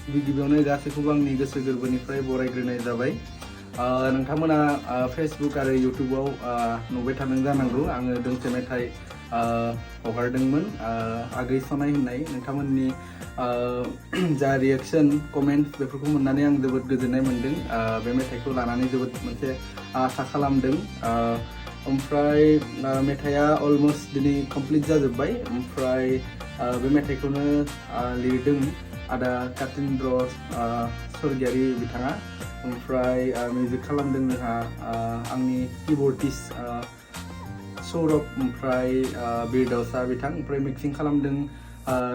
गिबियावनो गासैखौबो आंनि गोसो गोरबोनिफ्राय बरायग्रोनाय जाबाय। नोंथांमोना फेसबुक आरो इउटुबाव नुबाय थादों जानांगौ आङो दोंसे मेथाइ हगारदोंमोन आगै सनाय होननाय। नोंथांमोननि जा रिएक्शन कमेन्ट बेफोरखौ मोननानै आं जोबोद गोजोननाय मोन्दों। बे मेथाइखौ लानानै जोबोद मोनसे आसा खालामदों। ओमफ्राय मेथाइया अलमस्ट दिनै कमप्लिट जाजोब्बाय। ओमफ्राय बे मेथाइखौनो लिरदों आदा कातिन्द्र स्वर्गियारि बिथाङा। ओमफ्राय मिउजिक खालामदों जोंहा आंनि किबर्डिस्ट सौरभ, ओमफ्राय बिरदावसा बिथां, ओमफ्राय मिक्सिं खालामदों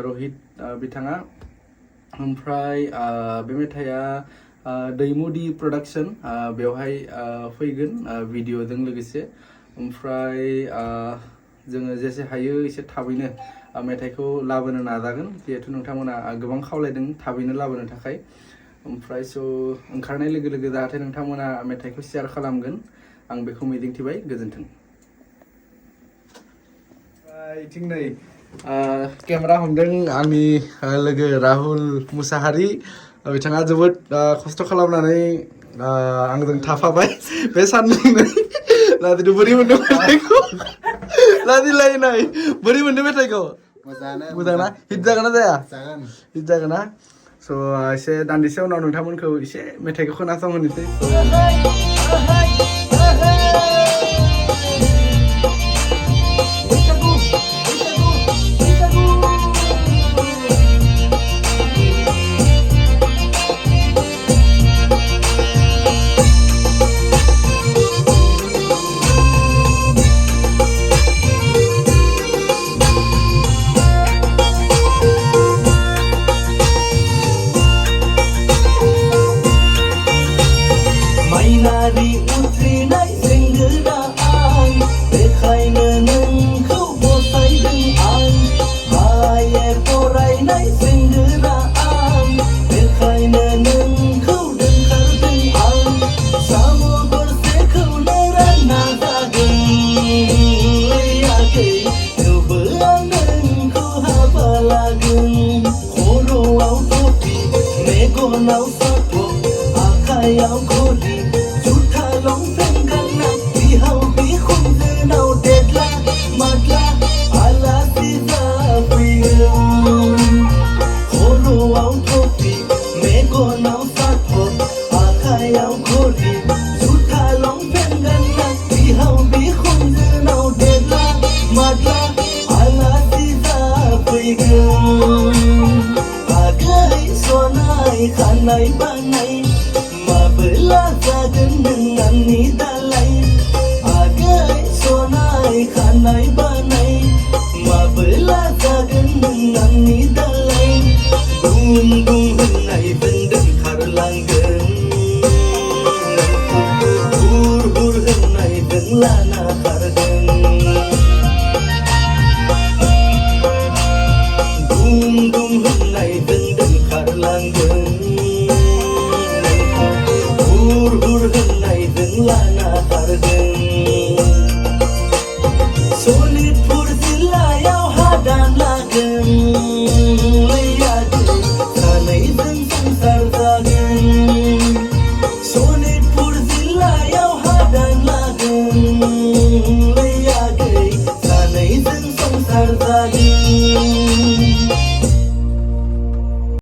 रहित बिथाङा। ओमफ्राय बे मेथाइया दैमुदि प्रडाक्शन बेवहाय फैगोन भिडिअजों लोगोसे। ओमफ्राय जोङो जेसे हायो एसे थाबैनो मेथाइखौ लाबोनो नाजागोन, जिहेथु नोंथांमोना गोबां खावलायदों थाबैनो लाबोनो थाखाय। ओमफ्राय ओंखारनाय लोगो लोगो जाहाथे नोंथांमोना मेथाइखौ शेयार खालामगोन आं बेखौ मिजिंथिबाय। गोजोन्थों। इथिं नै केमेरा हमदों आंनि लोगो राहुल मुसाहारि। बिथाङा जोबोद खस्थ' खालामनानै आंजों थाफाबाय बे साननैनो। लादिनो बोरै मोनदों मेथाइखौ? लादिलाय नाय बोरै मोनदों मेथाइखौ? मोजां ना? हिट जागोन ना जाया? हिट जागोन ना? एसे दान्दिसे उनाव नोंथांमोनखौ एसे मेथाइखौ खोनासंहोनोसै। माइनारि उथ्रिनाय सेंग्रा आं, बेखायनो नोंखौ बसायदों आं। हाये फरायनाय सेंग्रा आं, बेखायनो नोंखौ दोनखारदों आं। साम' गरसेखौनो रानना जागोन आगै, थेवबो आं नोंखौ हाबा लागोन। खर'आव टपि, मेगनाव साथब, आखायाव घरि, जुथा लंपेन्ट गानना बिहाव बिखुनजोनाव देदला मादला आलासि जाफैगोन। खर'आव टपि, मेगनाव साथब, आखायाव घरि, जुथा लंपेन्ट गानना बिहाव बिखुनजोनाव देदला मादला आलासि जाफैगोन। आगै सनाय खानाय बानाय, माबोला जागोन नों आंनि दालाय? आगै सनाय खानाय बानाय, माबोला जागोन नों आंनि दालाय? बुं बुं होननायजों दोनखारलांगोन नोंखौ, हुर हुर होननायजों लाना खारगोन। बुं बुं होननायजों दोनखारलांगोन